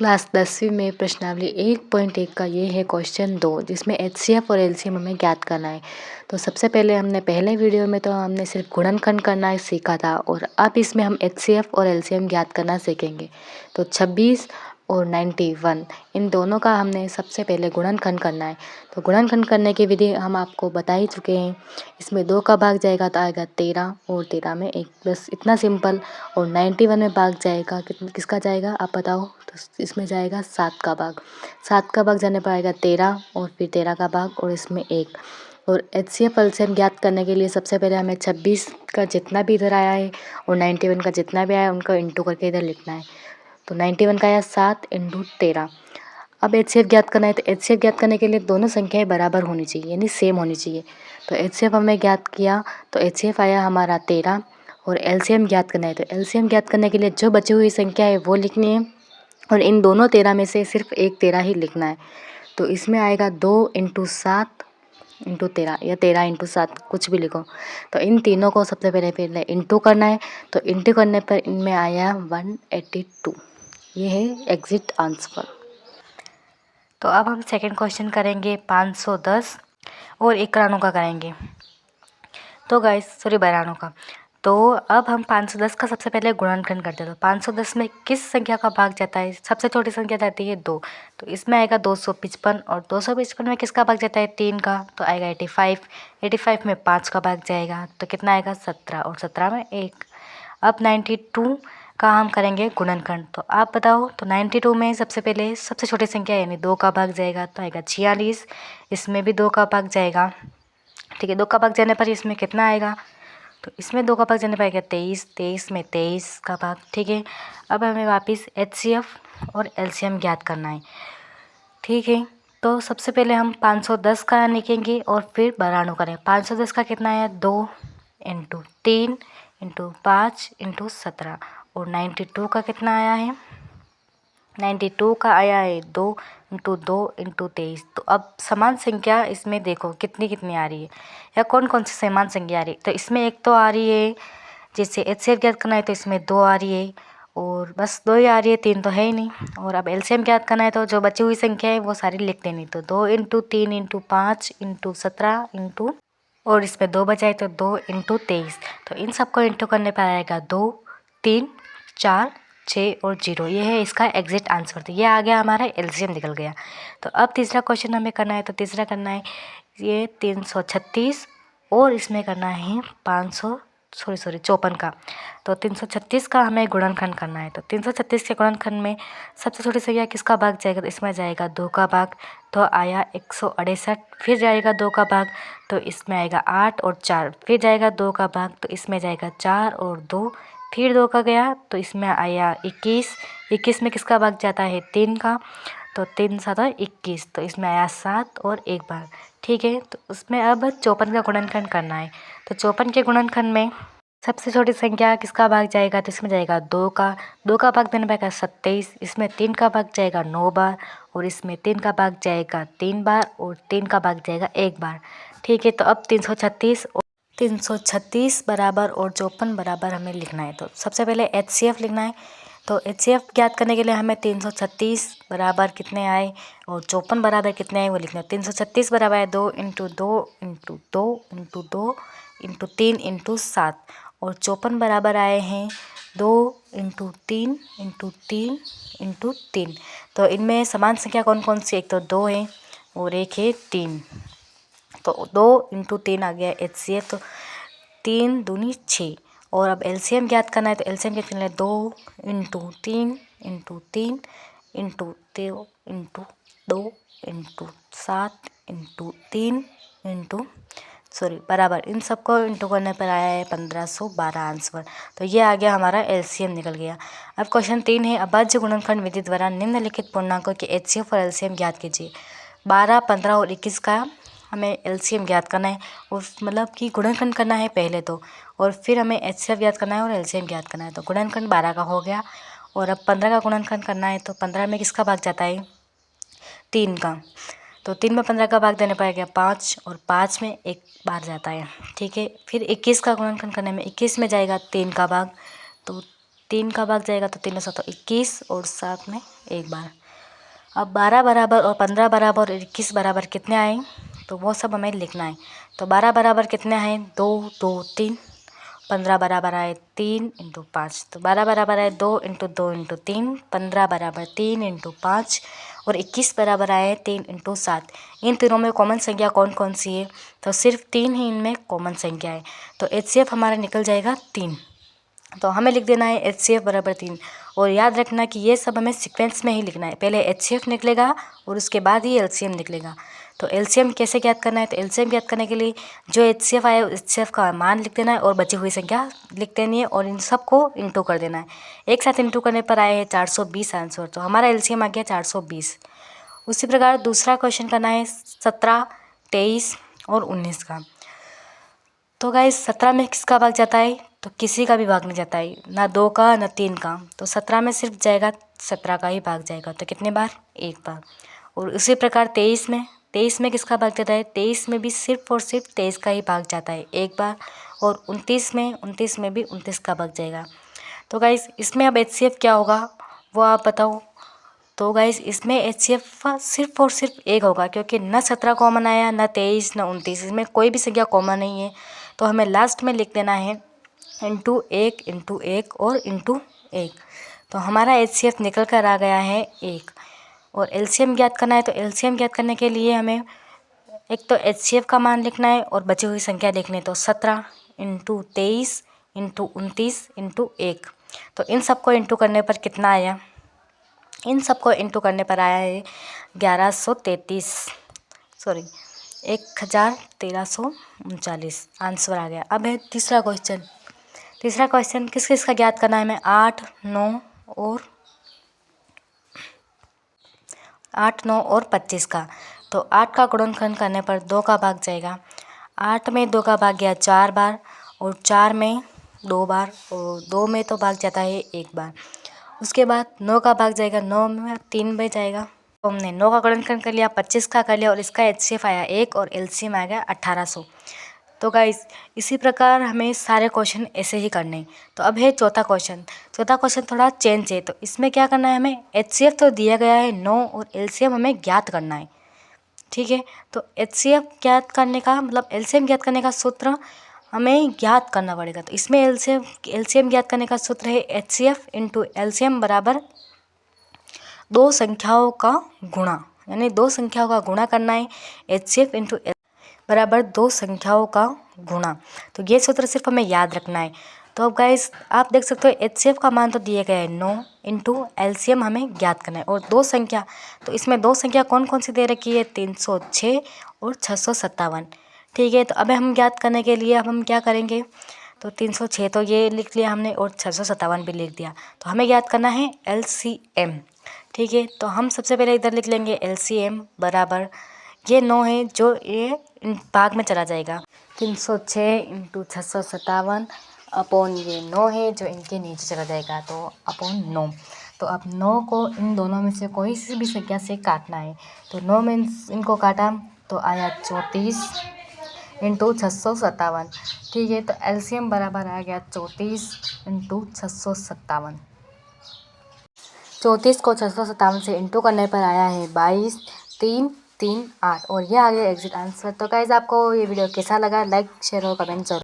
Class 10वीं में प्रश्नावली 1.1 का ये है क्वेश्चन 2, जिसमें एचसीएफ और एलसीएम हमें ज्ञात करना है। तो सबसे पहले हमने पहले वीडियो में तो हमने सिर्फ गुणनखंड करना सीखा था, और अब इसमें हम एचसीएफ और एलसीएम ज्ञात करना सीखेंगे। तो 26 और 91 इन दोनों का हमने सबसे पहले गुणनखंड करना है। तो गुणनखंड करने की विधि हम आपको बता ही चुके हैं। इसमें 2 का भाग जाएगा तो आएगा 13, और 13 में 1, बस इतना सिंपल। और 91 में भाग जाएगा किसका जाएगा आप बताओ? तो इसमें जाएगा 7 का भाग। 7 का भाग जाने पर आएगा 13, और फिर 13 का भाग और इसमें 1। और एचसीएफ एलसीएम ज्ञात करने के लिए सबसे पहले हमें 26 का जितना भी इधर आया है और 91 का जितना भी आया है उनको इंटू करके इधर लिखना है। तो 91 का आया 7 × 13। अब एचसीएफ ज्ञात करना है। तो एचसीएफ ज्ञात करने के लिए दोनों संख्याएं बराबर होनी चाहिए, यानी सेम होनी चाहिए। तो एचसीएफ हमने ज्ञात किया, तो एचसीएफ आया हमारा 13। और एलसीएम ज्ञात करना है। तो एलसीएम ज्ञात करने के लिए जो बची हुई संख्या है वो लिखनी है, और इन दोनों 13 में से सिर्फ एक 13 ही लिखना है। तो इसमें आएगा 2 × 7 × 13, या 13 × 7, कुछ भी लिखो। तो इन तीनों को सबसे पहले इंटू करना है। तो इंटू करने पर इनमें आया 182। ये है एग्जिट आंसर। तो अब हम सेकंड क्वेश्चन करेंगे 510 और 91 का करेंगे। तो गाइस सॉरी 92 का। तो अब हम 510 का सबसे पहले गुणनखंड करते हैं। तो 510 में किस संख्या का भाग जाता है? सबसे छोटी संख्या जाती है 2, तो इसमें आएगा 255। और 255 में किसका भाग जाता है? 3 का, तो आएगा 85। 85 में 5 का भाग जाएगा, तो कितना आएगा? 17, और 17 में 1। अब 92 का हम करेंगे गुणनखंड। तो आप बताओ। तो 92 में सबसे पहले सबसे छोटी संख्या यानी 2 का भाग जाएगा, तो आएगा 46। इसमें भी 2 का भाग जाएगा, ठीक है। 2 का भाग जाने पर इसमें कितना आएगा? तो इसमें 2 का भाग जाने पर आएगा 23। 23 में 23 का भाग, ठीक है। अब हमें वापस एचसीएफ और एलसीएम ज्ञात करना है, ठीक है। तो सबसे पहले हम 510 का लिखेंगे और फिर 92 करें। 510 का कितना है? 2 × 3 × 5 × 17। और 92 का कितना आया है? 92 का आया है 2 × 2 × 23। तो अब समान संख्या इसमें देखो कितनी कितनी आ रही है, या कौन कौन सी समान संख्या आ रही है। तो इसमें एक तो आ रही है, जैसे एचसीएफ ज्ञात करना है तो इसमें 2 आ रही है, और बस 2 ही आ रही है, 3 तो है ही नहीं। और अब एलसीएम ज्ञात करना है तो जो बची हुई संख्या है वो सारी लिख देनी। तो 2 × 3 × 5 × 17 × और इसमें 2 बचा है तो 2 × 23। तो इन सबको इंटू करने पर आएगा 2, 3, 4, 6 और 0। ये है इसका एग्जिट आंसर। तो ये आ गया हमारा एलसीएम निकल गया। तो अब तीसरा क्वेश्चन हमें करना है। तो तीसरा करना है ये 336, और इसमें करना है 54 का। तो 336 का हमें गुणनखंड करना है। तो 336 के गुणनखंड में सबसे छोटी संख्या किसका भाग जाएगा? तो इसमें जाएगा 2 का भाग, तो आया 168। फिर जाएगा 2 का भाग, तो इसमें आएगा 8 और 4। फिर जाएगा 2 का भाग, तो इसमें जाएगा 4 और 2। फिर 2 का गया, तो इसमें आया 21। 21 में किसका भाग जाता है? 3 का, तो 3 7 21। तो इसमें आया 7 और 1 बार, ठीक है। तो उसमें अब 54 का गुणनखंड करना है। तो 54 के गुणनखंड में सबसे छोटी संख्या किसका भाग जाएगा? तो इसमें जाएगा 2 का। 2 का भाग देने पाएगा 27। इसमें 3 का भाग जाएगा 9 बार, और इसमें 3 का भाग जाएगा 3 बार, और 3 का भाग जाएगा 1 बार, ठीक है। तो अब 336 बराबर और 54 बराबर हमें लिखना है। तो सबसे पहले एचसीएफ लिखना है। तो एचसीएफ ज्ञात करने के लिए हमें 336 बराबर कितने आए और 54 बराबर कितने आए वो लिखना है। 336 बराबर है 2 × 2 × 2 × 2 × 3 × 7, और 54 बराबर आए हैं 2 × 3 × 3 × 3। तो इनमें समान संख्या कौन कौन सी? एक तो 2 है और एक है 3। तो 2 × 3 आ गया एचसीएफ। तो 3 दूनी 6। और अब एलसीएम ज्ञात करना है। तो एलसीएम ज्ञात करना है 2 × 3 × 3 × 2 × 2 × 7 × 3 बराबर इन सबको इंटू करने पर आया है 1512 आंसर। तो ये आ गया हमारा एलसीएम निकल गया। अब क्वेश्चन 3 है, अभाज्य गुणनखंड विधि द्वारा निम्नलिखित पूर्णांकों के एचसीएफ और एलसीएम ज्ञात कीजिए। 12, 15 और 21 का हमें एलसीएम ज्ञात करना है, और मतलब कि गुणनखंड करना है पहले तो, और फिर हमें एचसीएफ ज्ञात करना है और एलसीएम ज्ञात करना है। तो गुणनखंड 12 का हो गया, और अब 15 का गुणनखंड करना है। तो 15 में किसका भाग जाता है? 3 का। तो 3 में 15 का भाग देने पाएगा 5, और 5 में 1 बार जाता है, ठीक है। फिर 21 का गुणनखंड करने में 21 में जाएगा 3 का भाग, तो 3 का भाग जाएगा तो 3 7 21 और 7 में 1 बार। अब 12 बराबर और 15 बराबर और 21 बराबर कितने आए तो वो सब हमें लिखना है। तो 12 बराबर कितने आए 2 2 3, 15 बराबर आए 3 × 5, तो 12 बराबर आए 2 × 2 × 3, 15 बराबर 3 × 5 और 21 बराबर आए 3 × 7। इन तीनों में कॉमन संख्या कौन कौन सी है तो सिर्फ 3 ही इनमें कॉमन संख्या है। तो HCF हमारा निकल जाएगा 3। तो हमें लिख देना है HCF बराबर 3। और याद रखना कि ये सब हमें सीक्वेंस में ही लिखना है, पहले HCF निकलेगा और उसके बाद ही LCM निकलेगा। तो LCM कैसे ज्ञात करना है तो LCM ज्ञात करने के लिए जो HCF आया HCF का मान लिख देना है और बची हुई संख्या लिख देनी है और इन सबको इंटू कर देना है। एक साथ इंटू करने पर आए हैं 420 आंसर, तो हमारा LCM आ गया 420। उसी प्रकार दूसरा क्वेश्चन करना है 17, 23 और 19 का। तो गाइस 17 में किसका भाग जाता है तो किसी का भी भाग नहीं जाता है, ना 2 का ना 3 का। तो 17 में सिर्फ जाएगा 17 का ही भाग जाएगा, तो कितने बार 1 बार। और उसी प्रकार 23 में किसका भाग जाता है 23 में भी सिर्फ और सिर्फ 23 का ही भाग जाता है 1 बार। और 29 में भी 29 का भाग जाएगा। तो गाइस इसमें अब HCF क्या होगा वो आप बताओ। तो गाइस इसमें HCF सिर्फ और सिर्फ 1 होगा, क्योंकि न 17 कॉमन आया न 23 न 29, इसमें कोई भी संख्या कॉमन नहीं है। तो हमें लास्ट में लिख देना है × 1 और × 1। तो हमारा HCF निकल कर आ गया है 1। और LCM ज्ञात करना है तो LCM ज्ञात करने के लिए हमें एक तो HCF का मान लिखना है और बची हुई संख्या लिखनी है। तो 17 × 23 × 29 × 1। तो इन सबको इंटू करने पर कितना आया, इन सबको इंटू करने पर आया है 1339 आंसर आ गया। अब है तीसरा क्वेश्चन किस किस का ज्ञात करना है हमें 8, 9 और 25 का। तो 8 का गुणनखंड करने पर 2 का भाग जाएगा। 8 में 2 का भाग गया 4 बार और 4 में 2 बार और 2 में तो भाग जाता है 1 बार। उसके बाद 9 का भाग जाएगा, 9 में 3 बार जाएगा। तो हमने 9 का गुणनखंड कर लिया, 25 का कर लिया और इसका HCF आया 1 और LCM आ गया 1800। तो गाइस इसी प्रकार हमें सारे क्वेश्चन ऐसे ही करने हैं। तो अब है चौथा क्वेश्चन थोड़ा चेंज है। तो इसमें क्या करना है हमें HCF तो दिया गया है 9 और LCM हमें ज्ञात करना है, ठीक है। तो HCF ज्ञात करने का मतलब LCM ज्ञात करने का सूत्र हमें ज्ञात करना पड़ेगा। तो इसमें LCM ज्ञात करने का सूत्र है HCF × LCM बराबर 2 संख्याओं का गुणा, यानी 2 संख्याओं का गुणा करना है। HCF × बराबर 2 संख्याओं का गुणा। तो ये सूत्र सिर्फ हमें याद रखना है। तो अब गाइस आप देख सकते हो HCF का मान तो दिया गया है 9 × LCM हमें ज्ञात करना है और 2 संख्या, तो इसमें 2 संख्या कौन कौन सी दे रखी है 306 और 657, ठीक है। तो अब हम ज्ञात करने के लिए अब हम क्या करेंगे तो 306 तो ये लिख लिया हमने और 657 भी लिख दिया। तो हमें ज्ञात करना है LCM, ठीक है। तो हम सबसे पहले इधर लिख लेंगे LCM बराबर ये 9 है जो ये भाग में चला जाएगा 306 × 657 अपॉन ये 9 है जो इनके नीचे चला जाएगा तो अपॉन 9। तो अब 9 को इन दोनों में से कोई सी भी संख्या से काटना है। तो 9 में इनको काटा तो आया 34 × 657, ठीक है। तो LCM बराबर आ गया 34 × 657। 34 को 657 से इंटू करने पर आया है 22 3 3 8 और ये आ गया एग्जिट आंसर। तो गाइस आपको ये वीडियो कैसा लगा लाइक शेयर और कमेंट जरूर।